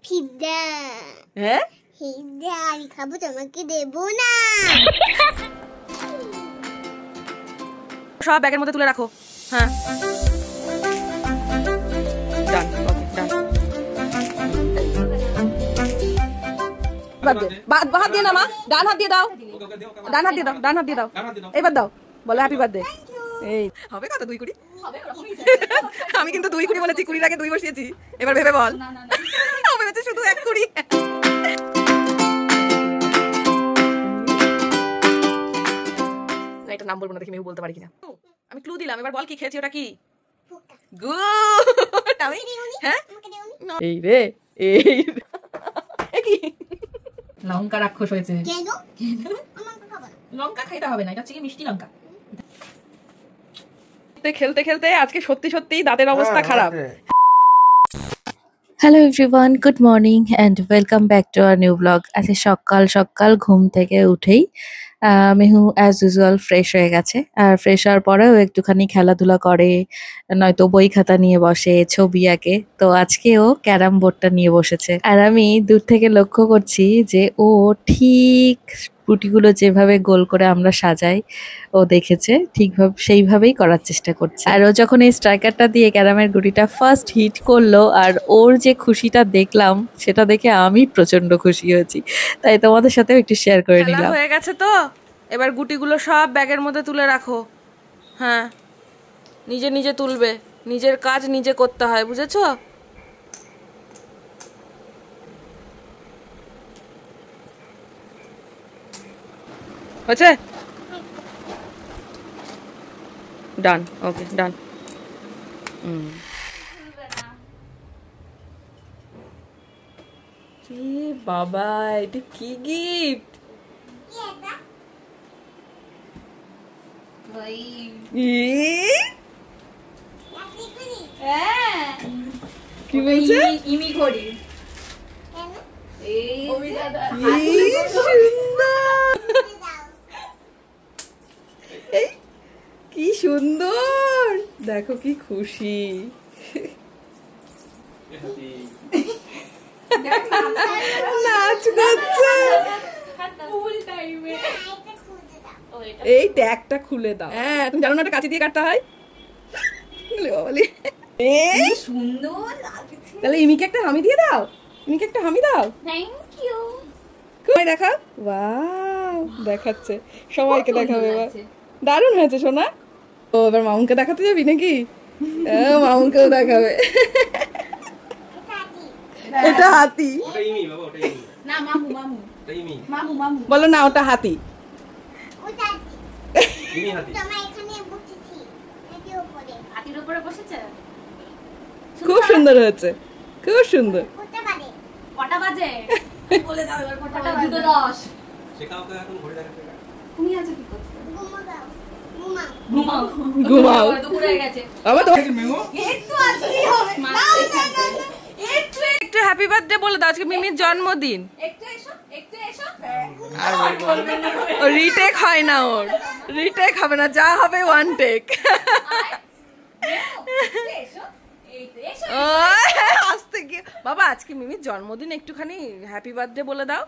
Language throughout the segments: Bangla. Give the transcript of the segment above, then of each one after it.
পিজ্জা। হ্যাঁ পিজ্জা আমি খাবো, তোমাকে দেবো না। সব ব্যাগের মধ্যে তুলে রাখো। হ্যাঁ ডান, ওকে ডান। হাত দিয়ে না মা, ডান হাত দিয়ে দাও, ডান হাত দিয়ে দাও, ডান হাত দিয়ে দাও, এবার দাও, বলো হ্যাপি বার্থডে। এই হবে কত 2 কুড়ি? আমি কিন্তু 2 কুড়ি বলেছি, কুড়ির আগে 2 বসিয়েছি। এবার ভেবে বল। ভেবেছে শুধু 1 কুড়ি। না এটা নাম বলবো না, দেখি মেয়ে বলতে পারি কিনা। আমি ক্লু দিলাম, এবার বল কি খেয়েছি, ওটা কি? গুড। আমি হ্যাঁ এই রে এই কি লঙ্কা রাক্ষস হয়েছে। কেন? আমাকে খাবো না। লঙ্কা খাইতে হবে না, এটা হচ্ছে মিষ্টি লঙ্কা। খেলতে খেলতে আজকে সত্যি সত্যি দাঁতের অবস্থা খারাপ। Hello everyone, good morning and welcome back to our new blog. আজকে সকাল সকাল ঘুম থেকে উঠেই মেহু অ্যাজ ইউজুয়াল ফ্রেশ হয়ে গেছে। আর ফ্রেশ হওয়ার পরেও একটুখানি খেলাধুলা করে, নয়তো বই খাতা নিয়ে বসে, ছবি আঁকে। তো আজকে ও ক্যারাম বোর্ডটা নিয়ে বসেছে। আর আমি দূর থেকে লক্ষ্য করছি যে ও ঠিক গুটিগুলো যেভাবে গোল করে আমরা সাজাই ও দেখেছে, ঠিকভাবে সেইভাবেই করার চেষ্টা করছে। আর ও যখন এই স্ট্রাইকারটা দিয়ে ক্যারামের গুটিটা ফার্স্ট হিট করলো আর ওর যে খুশিটা দেখলাম, সেটা দেখে আমি প্রচন্ড খুশি হয়েছি। তাই তোমাদের সাথেও একটু শেয়ার করে নিলাম। হয়ে গেছে তো, এবার গুটিগুলো সব ব্যাগের মধ্যে তুলে রাখো। হ্যাঁ নিজে নিজে তুলবে, নিজের কাজ নিজে করতে হয়, বুঝেছো? হয়েছে? ডান, ওকে ডান। বাবা এটা কি গিফট? কি বলছে? ইমি ঘড়ি। কি সুন্দর, দেখো কি খুশি। নাচ করছে। এই ট্যাগটা খুলে দাও। হ্যাঁ তুমি জানো না, এটা কাঁচি দিয়ে কাটতে হয়। সুন্দর লাগছে। তাহলে ইমিকে একটা হামি দিয়ে দাও, ইমিকে একটা হামি দাও। Thank you. কই দেখা, ওয়াও দেখাচ্ছে, সবাইকে দেখাবে এবার। দারুণ হয়েছে সোনা। ও এবার মামুকে দেখাতে যাবি নাকি? মামুকেও দেখাবে। এটা হাতি। না মামু মামু মামু মামু বলো না, ওটা হাতি। ওটা ইমি হাতি। তোমার এখানে বসেছি, এর উপরে। হাতির উপরে বসেছে। খুব সুন্দর হয়েছে, খুব সুন্দর। কটা বাজে বলে দাও এবার। কটা বাজে? 2:10। শেখাও তো এখন ঘড়ি দেখাতে। তুমি আছো কি করছো? ঘুমাও। ঘুমাও। দুপুর হয়ে গেছে। আবার তো একটু আসলেই হবে। একটু হ্যাপি বার্থডে বলে দাও, আজকে মিমির জন্মদিন। একটু এসো, একটু এসো। আর ও রিটেক হয় না, ওর রিটেক হবে না, যা হবে ওয়ান টেক। আসতে গিয়ে বাবা, আজকে মিমির জন্মদিন, একটুখানি হ্যাপি বার্থডে বলে দাও।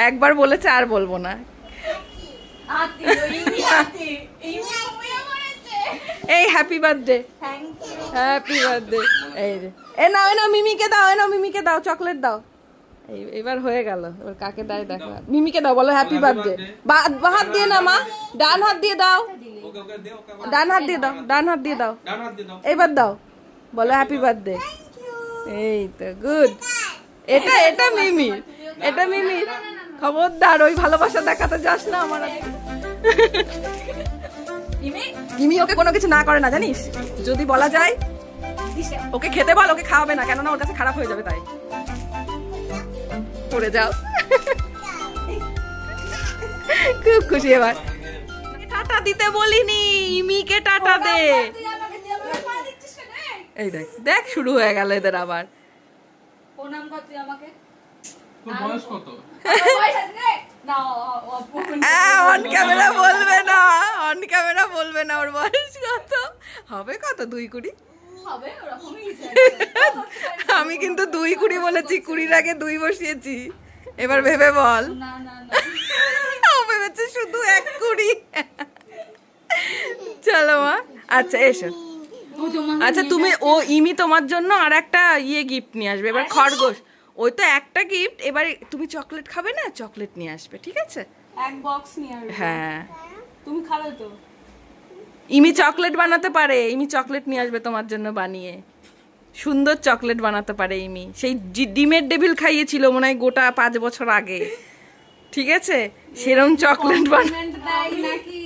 একবার বলেছে, আর বলবো না। এই হ্যাপি বার্থডে, হ্যাপি বার্থডে। এই রে, এ নাও এ নাও, মিমিকে দাও, এ নাও মিমিকে দাও, চকলেট দাও। এবার হয়ে গেল, এবার কাকে দেয় দেখো। মিমিকে দাও, বলো হ্যাপি বার্থডে। হাত দিয়ে না মা, ডান হাত দিয়ে দাও, ডান হাত দিয়ে দাও, ডান হাত দিয়ে দাও, এবার দাও, বলো হ্যাপি বার্থডে। এই তো গুড। এটা এটা মিমি, এটা মিমি। খবরদার ওই ভালোবাসা দেখাতে যাস না আমার। মিমি ওকে কোনো কিছু না করে না, জানিস? যদি বলা যায় ওকে খেতে বল, ওকে খাওয়াবে না, কেননা ওর কাছে খারাপ হয়ে যাবে, তাই পড়ে যাও। খুব খুশি এবার। টাটা দিতে বলিনি, ইমিকে টাটা দে। এই দেখ দেখ, শুরু হয়ে গেল এদের আবার। প্রণাম কর তুই আমাকে। বয়স কত? অন ক্যামেরা বলবে না, অন ক্যামেরা বলবে না ওর বয়স কত হবে। কত 2 কুড়ি? হবে ওরকমই কিছু আমি কিন্তু 2 20 বলেছি, 20-র আগে 2 বসিয়েছি। এবার ভেবে বল। না না না ও ভেবেছে শুধু 1 20। চলো মা, আচ্ছা এসো। আচ্ছা তুমি ইমি তোমার জন্য আর একটা গিফট নিয়ে আসবে এবার, খরগোশ। ওই তো একটা গিফট, এবার তুমি চকলেট খাবে না, চকলেট নিয়ে আসবে, ঠিক আছে? এক বক্স নিয়ে আসবে। হ্যাঁ, তুমি খাবে তো? ইমি চকলেট বানাতে পারে, ইমি চকলেট নিয়ে আসবে তোমার জন্য বানিয়ে। সুন্দর চকলেট বানাতে পারে ইমি। সেই ডিমের ডেভিল খাইয়েছিল মনে হয় গোটা 5 বছর আগে, ঠিক আছে? সেরকম চকলেট নাকি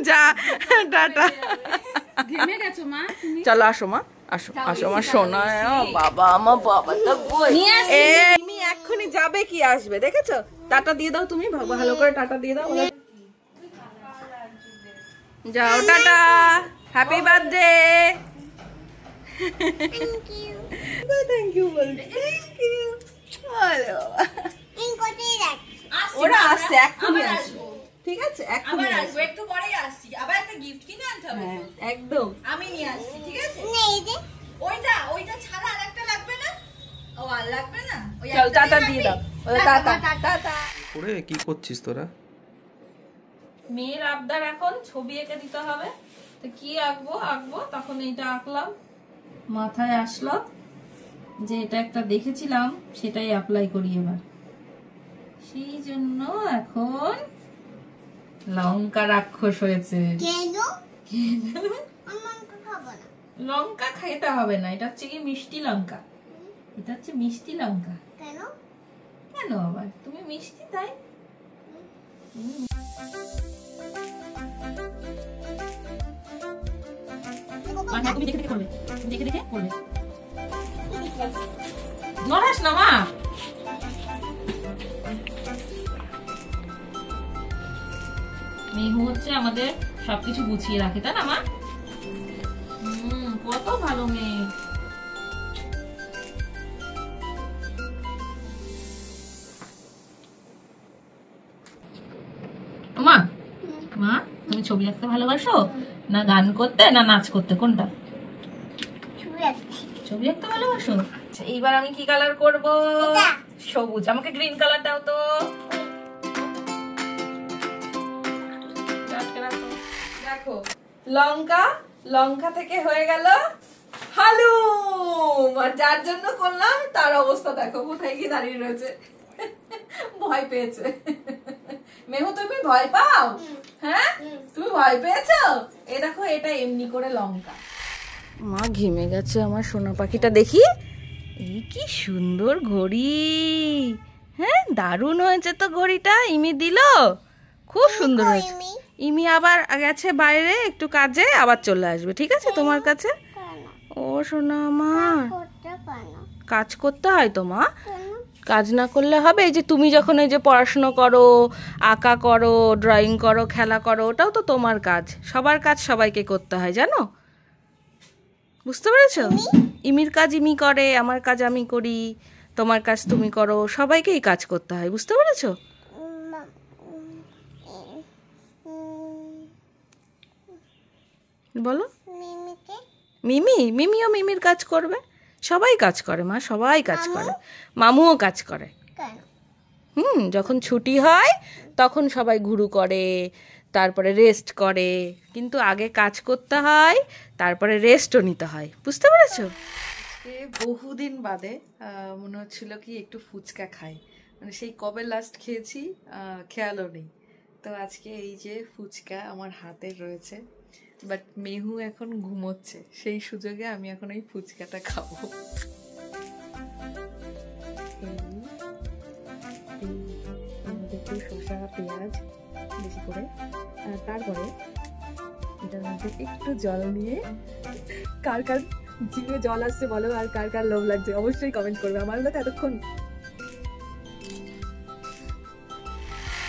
যা টাটা। ঘেমে গেছো মা তুমি? চলো আসো মা, আসো আসো মা, সোনা। বাবা আমার বাবা তো ইমি এক্ষুনি যাবে কি আসবে, দেখেছো? টাটা দিয়ে দাও তুমি, ভালো করে টাটা দিয়ে দাও। যাও, tata, happy birthday. Thank you. Thank you বলতে, থ্যাংক ইউ। আরে বাবা, আমি কোথায় যাচ্ছি? ওরা আসছে, এক্ষুনি আসবে, ঠিক আছে? এক্ষুনি আসবে, একটু পরেই আসছি। আবার একটা গিফট কিনে আনতে হবে। হ্যাঁ একদম। আমি নিয়ে আসছি, ঠিক আছে? না, এই যে ওইটা ছাড়া আরেকটা লাগবে না? ও আর লাগবে না? ওই চল টাটা দিয়ে দাও, টাটা টাটা। ওরে কি করছিস তোরা? মেয়ের আবদার এখন ছবি এঁকে দিতে হবে, তো কি আঁকবো তখন এইটা আঁকলাম, মাথায় আসলো যে এটা একটা দেখেছিলাম, সেটাই অ্যাপ্লাই করি এবার। সেই জন্য এখন লঙ্কা রাক্ষস হয়েছে। কেন? আমার তো খাবো না। লঙ্কা খাইতে হবে না, এটা হচ্ছে কি মিষ্টি লঙ্কা, এটা হচ্ছে মিষ্টি লঙ্কা। কেন? কেন আবার? তুমি মিষ্টি তাই। তুমি দেখে দেখে করবে, দেখে দেখে করবে। ধরাস না মা। মেহু হচ্ছে আমাদের সবকিছু গুছিয়ে রাখে, তাই না মা? কত ভালো মেয়ে। মা, মা তুমি ছবি আঁকতে ভালোবাসো না গান করতে না নাচ করতে, কোনটা? ছবি আঁকতে ভালোবাসো। আচ্ছা এইবার আমি কি কালার করব? সবুজ। আমাকে গ্রিন কালার দাও তো। দেখো লঙ্কা থেকে হয়ে গেল হালুম, আর যার জন্য করলাম তার অবস্থা দেখো, কোথায় গিয়ে দাঁড়িয়ে রয়েছে, ভয় পেয়েছে। মেহু তুমি ভয় পাও? হ্যাঁ তুমি ভয় পেয়েছো? এই দেখো এটা এমনি করে লঙ্কা। মা ঘেমে গেছে আমার সোনা পাখিটা, দেখি এই কি সুন্দর ঘড়ি। হ্যাঁ দারুণ হয়েছে তো ঘড়িটা, ইমি দিল, খুব সুন্দর হয়েছে। ইমি আবার গেছে বাইরে একটু কাজে, আবার চলে আসবে, ঠিক আছে তোমার কাছে? ও সোনা আমার, কাজ করতে হয় তো মা, কাজ না করলে হবে? এই যে তুমি যখন এই যে পড়াশুনো করো, আঁকা করো, ড্রয়িং করো, খেলা করো, ওটাও তো তোমার কাজ। সবার কাজ সবাইকে করতে হয়, জানো? বুঝতে পেরেছো? ইমির কাজ ইমি করে, আমার কাজ আমি করি, তোমার কাজ তুমি করো, সবাইকেই কাজ করতে হয়, বুঝতে পেরেছো? বলো। মিমিও মিমির কাজ করবে, সবাই কাজ করে মা, সবাই কাজ করে, মামুও কাজ করে। যখন ছুটি হয় তখন সবাই ঘুরু করে, তারপরে রেস্ট করে, কিন্তু আগে কাজ করতে হয়, তারপরে রেস্টও নিতে হয়, বুঝতে পেরেছো? বহুদিন বাদে মনে হচ্ছিল কি একটু ফুচকা খাই, মানে সেই কবে লাস্ট খেয়েছি খেয়ালও নেই। তো আজকে এই যে ফুচকা আমার হাতে রয়েছে, বাট মেহু এখন ঘুমোচ্ছে, সেই সুযোগে আমি এখন এই ফুচকাটা খাবো। একটু শসা পেঁয়াজ বেশি করে, তারপরে এটার মধ্যে একটু জল নিয়ে, কার কার জিভে জল আসছে বলো, আর কার কার লোভ লাগছে অবশ্যই কমেন্ট করবে। আমার মতো এতক্ষণ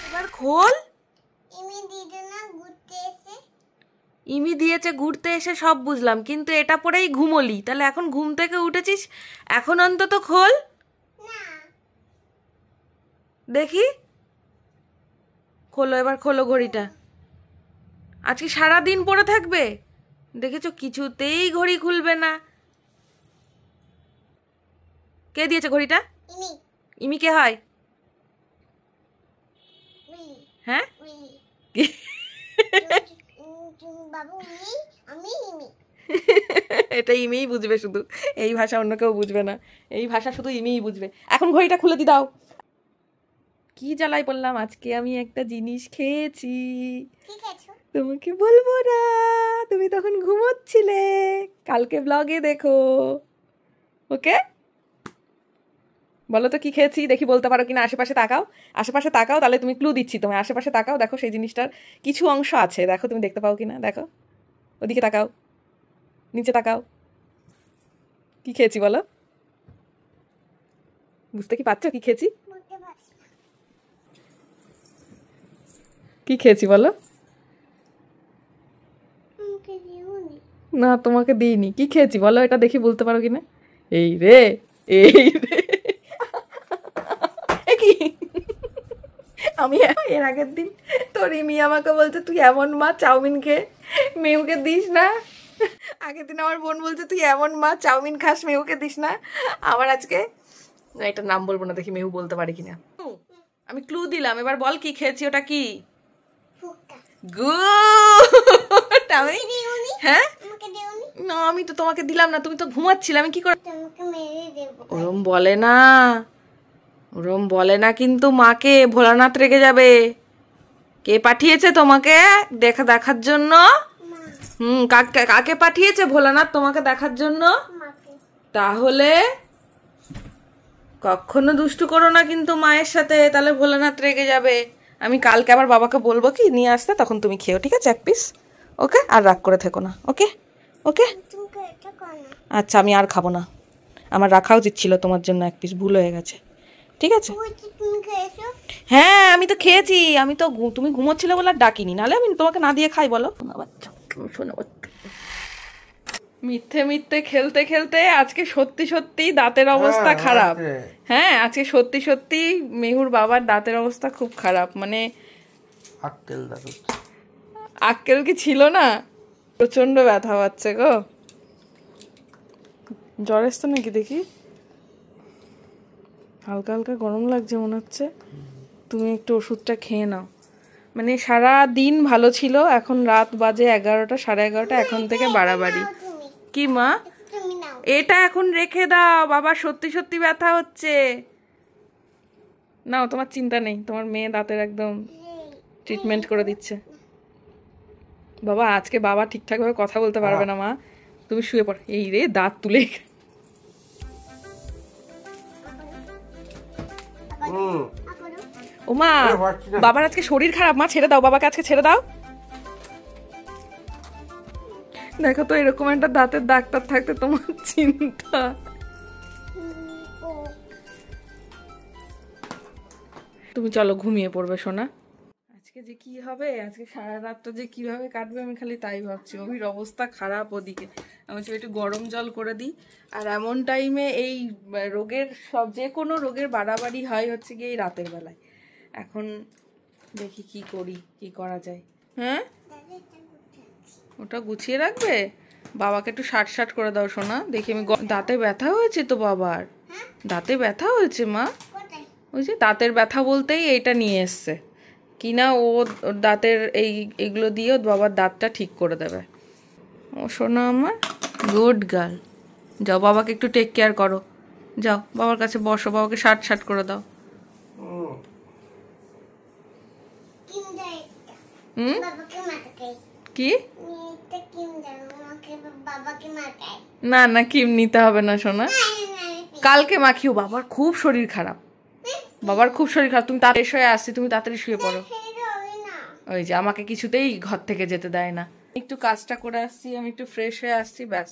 এবার খোল। ইমি দিয়েছে ঘুরতে এসে, সব বুঝলাম, কিন্তু এটা পরেই ঘুমোলি, তাহলে এখন ঘুম থেকে উঠেছিস, এখন অন্তত খোল দেখি। খোলো এবার, খোলো ঘড়িটা। আজকে সারাদিন পরে থাকবে, দেখেছো কিছুতেই ঘড়ি খুলবে না। কে দিয়েছে ঘড়িটা? ইমি ইমি কে হয়? উই হ্যাঁ উই বাবু উই আমি ইমি এটা ইমিই বুঝবে শুধু, এই ভাষা অন্য কেউ বুঝবে না, এই ভাষা শুধু ইমিই বুঝবে। এখন ঘড়িটা খুলে দি দাও। কি জ্বালাই বললাম, আজকে আমি একটা জিনিস খেয়েছি, ঠিক আছে তোমাকে বলবো না, তুমি তখন ঘুমোচ্ছিলে, কালকে ব্লগে দেখো। ওকে বলো তো কি খেয়েছি দেখি, বলতে পারো কিনা। আশেপাশে তাকাও, আশেপাশে তাকাও, তাহলে তুমি ক্লু দিচ্ছি তোমায়। আশেপাশে তাকাও, দেখো সেই জিনিসটার কিছু অংশ আছে, দেখো তুমি দেখতে পাও কিনা, দেখো ওদিকে তাকাও, নিচে তাকাও। কি খেয়েছি বলো, বুঝতে কি পারছো কি খেয়েছি? বুঝতে পারছি কি খেয়েছি বলো? আমাকে দিওনি না তোমাকে দিইনি, কি খেয়েছি বলো, এটা দেখি বলতে পারো কিনা। এই রে, এই রে, এ কি? আমি এর আগের দিন তোর ইমি আমাকে বলছে তুই এমন মা চাউমিন খেয়ে মেহুকে দিস না। আগের দিন আমার বোন বলছে তুই এমন মা চাউমিন খাস মেহুকে দিস না। আবার আজকে, না এটার নাম বলবো না, দেখি মেহু বলতে পারে কিনা। আমি ক্লু দিলাম, এবার বল কি খেয়েছি, ওটা কি? ফুকা গুড। আমি দিওনি হ্যাঁ আমাকে দিওনি না, আমি তো তোমাকে দিলাম না, তুমি তো ঘুমাচ্ছিলে, আমি কি করে? তোমাকে মেরে দেবো ওরম বলে না, ওরম বলে না কিন্তু মাকে, ভোলানাথ রেগে যাবে। কে পাঠিয়েছে তোমাকে দেখার জন্য? মা কাকে পাঠিয়েছে ভোলানাথ তোমাকে দেখার জন্য? মাকে তাহলে কখনো দুষ্টু করো না কিন্তু মায়ের সাথে, তাহলে ভোলানাথ রেগে যাবে। আমি কালকে আবার বাবাকে বলবো কি নিয়ে আসতে, তখন তুমি খেও, ঠিক আছে? এক পিস, ওকে? আর রাগ করে থেকো না, ওকে? ওকে তুমি এটা করো আচ্ছা, আমি আর খাবো না, আমার রাখা উচিত ছিল তোমার জন্য এক পিস, ভুল হয়ে গেছে, ঠিক আছে? তুমি খেয়েছো হ্যাঁ আমি তো খেয়েছি, আমি তো তুমি ঘুমোচ্ছিলে বলে আর ডাকিনি, নাহলে আমি তোমাকে না দিয়ে খাই বলো? শোনো, মিথ্যে মিথ্যে খেলতে খেলতে আজকে সত্যি সত্যি দাঁতের অবস্থা খারাপ। হ্যাঁ আজকে সত্যি সত্যি মেহুর বাবার দাঁতের অবস্থা খুব খারাপ, মানে আক্কেল কি ছিল না, প্রচন্ড ব্যথা পাচ্ছে গো। জ্বর এসছে নাকি দেখি, হালকা হালকা গরম লাগছে মনে হচ্ছে, তুমি একটু ওষুধটা খেয়ে নাও। মানে সারা দিন ভালো ছিল, এখন রাত বাজে 11টা, 11:30, এখন থেকে বাড়াবাড়ি। কি মা, তুমি নাও এটা এখন রেখে দাও, বাবা সত্যি সত্যি ব্যথা হচ্ছে। নাও, তোমার চিন্তা নেই, তোমার মেয়ে দাঁতের একদম ট্রিটমেন্ট করে দিচ্ছে। বাবা আজকে বাবা ঠিকঠাক ভাবে কথা বলতে পারবে না মা, তুমি শুয়ে পড়ো। এই রে দাঁত তুলে, ও মা বাবার আজকে শরীর খারাপ, মা ছেড়ে দাও, বাবাকে আজকে ছেড়ে দাও। দেখো তো এরকম একটা দাঁতের ডাক্তার থাকতে তোমার চিন্তা। তুমি চলো ঘুমিয়ে পড়বে সোনা। আজকে যে কি হবে, আজকে সারা রাতটা যে কিভাবে কাটবে আমি খালি তাই ভাবছি। অভির অবস্থা খারাপ ওদিকে, আমি একটু গরম জল করে দিই। আর এমন টাইমে এই রোগের যে কোনো রোগের বাড়াবাড়ি হয় হচ্ছে গিয়ে এই রাতের বেলায়। এখন দেখি কি করি, কি করা যায়। হ্যাঁ ওটা গুছিয়ে রাখবে, বাবাকে একটু শার্ট করে দাও সোনা, দেখি আমি। দাঁতে ব্যথা হয়েছে তো বাবার, দাঁতে ব্যথা হয়েছে মা, ওই যে দাঁতের ব্যথা বলতেই এইটা নিয়ে এসছে কিনা, ওর দাঁতের এইগুলো দিয়ে ওর বাবার দাঁতটা ঠিক করে দেবে। ও সোনা আমার গুড গার্ল, যাও বাবাকে একটু টেক কেয়ার করো, যাও বাবার কাছে বসো, বাবাকে শার্ট করে দাও। কি না না ক্রিম নিতে হবে না সোনা, কালকে মাখিও। বাবার খুব শরীর খারাপ, বাবার খুব শরীর খারাপ। তুমি তাড়াতাড়ি হয়ে আসছি, তুমি তাড়াতাড়ি শুয়ে পড়ো। ওই যে আমাকে কিছুতেই ঘর থেকে যেতে দেয় না। একটু কাজটা করে আসছি, আমি একটু ফ্রেশ হয়ে আসছি, ব্যাস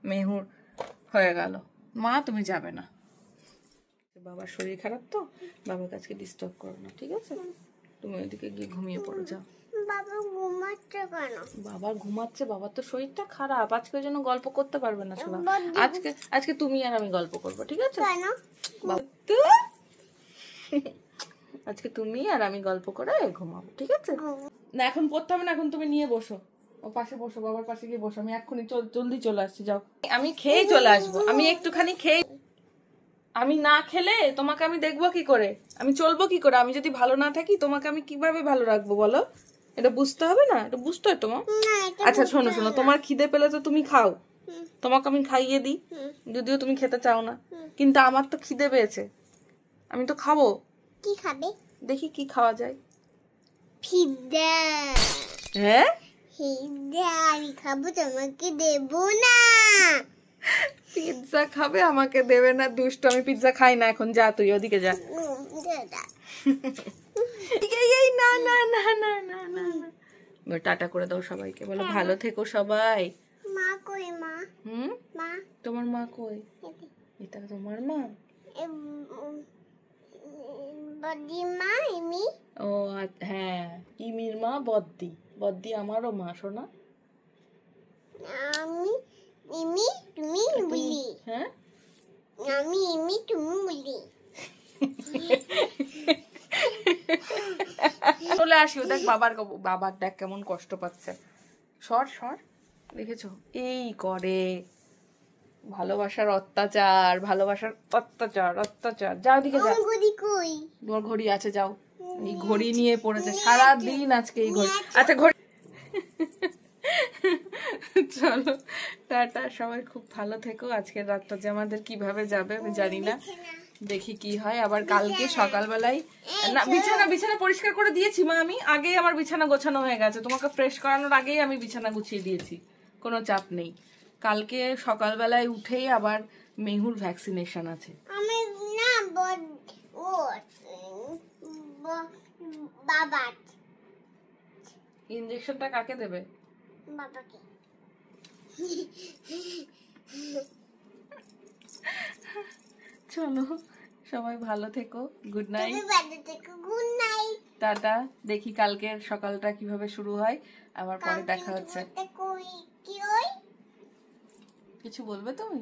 মেহুর হয়ে গেল। মা তুমি যাবে না, বাবার শরীর খারাপ তো, বাবার কাছে ডিস্টার্ব করো না, ঠিক আছে? তুমি ওইদিকে গিয়ে ঘুমিয়ে পড়ো, যাও। বাবা ঘুমাচ্ছে কেন? বাবা ঘুমাচ্ছে, বাবার তো শরীরটা খারাপ, আজকে ওই জন্য গল্প করতে পারবে না শোনা। আজকে তুমি আর আমি গল্প করবো, ঠিক আছে? আজকে তুমি আর আমি গল্প করে ঘুমাবো, ঠিক আছে? না এখন পড়তে হবে না, এখন তুমি নিয়ে বসো, ও পাশে বসো, বাবার পাশে গিয়ে বসো। আমি এক্ষুনি জলদি চলে আসছি, যাও। আমি খেয়ে চলে আসবো, আমি একটুখানি খেয়ে। আমি না খেলে তোমাকে আমি দেখবো কি করে, আমি চলবো কি করে? আমি যদি ভালো না থাকি তোমাকে আমি কিভাবে ভালো রাখবো বলো? এটা বুঝতে হবে না? এটা বুঝতে হয় তোমার। আচ্ছা শোনো শোনো, তোমার খিদে পেলে তো তুমি খাও, তোমাকে আমি খাইয়ে দিই, যদিও তুমি খেতে চাও না, কিন্তু আমার তো খিদে পেয়েছে, আমি তো খাবো। কি খাবে? দেখি কি খাওয়া যায়। পিৎজা। হ্যাঁ পিৎজা আমি খাবো, তোমাকে দেবো না। পিৎজা খাবে, আমাকে দেবে না? দুষ্ট, আমি পিৎজা খাই না এখন, যা তুই ওদিকে যা। দাদা এই না না না না না না না। এবার টাটা করে দাও সবাইকে, বলো ভালো থেকো সবাই। মা কই মা? মা তোমার মা কই? এটা তোমার মা? বড়ি মা ইমি। ও হ্যাঁ, ইমির মা বদ্দি। বদ্দি আমারও মা, শোনা। আমি ইমি তুমি বলি। হ্যাঁ আমি ইমি তুমি বলি। চলে আসি, ও দেখ বাবার দেখ কেমন কষ্ট পাচ্ছে। সর সর, দেখেছো এই করে ভালোবাসার অত্যাচার, ভালোবাসার অত্যাচার অত্যাচার। যাও দিকে যা। ঘড়ি কই? তোমার ঘড়ি আছে, যাও। এই ঘড়ি নিয়ে পড়েছে সারা দিন আজকে এই ঘড়ি। আচ্ছা ঘড়ি। চলো টাটা, সবাই খুব ভালো থেকো। আজকের রাতটা যে আমাদের কিভাবে যাবে আমি জানি না, দেখি কি হয়। আবার কালকে সকালবেলায় না, বিছানা পরিষ্কার করে দিয়েছি মা, আমি আগেই আমার বিছানা গোছানো হয়ে গেছে, তোমাকে ফ্রেশ করানোর আগেই আমি বিছানা গুছিয়ে দিয়েছি, কোনো চাপ নেই। কালকে সকালবেলায় উঠেই আবার মেহুর ভ্যাকসিনেশন আছে। আমি না ও বাবা। ইনজেকশনটা কাকে দেবে? বাবাকে। চলো সবাই ভালো থেকো, good night. Good night, tata. দেখি কালকের সকালটা কিভাবে শুরু হয়, আবার পরে দেখা হচ্ছে। কি ওই কিছু বলবে তুমি?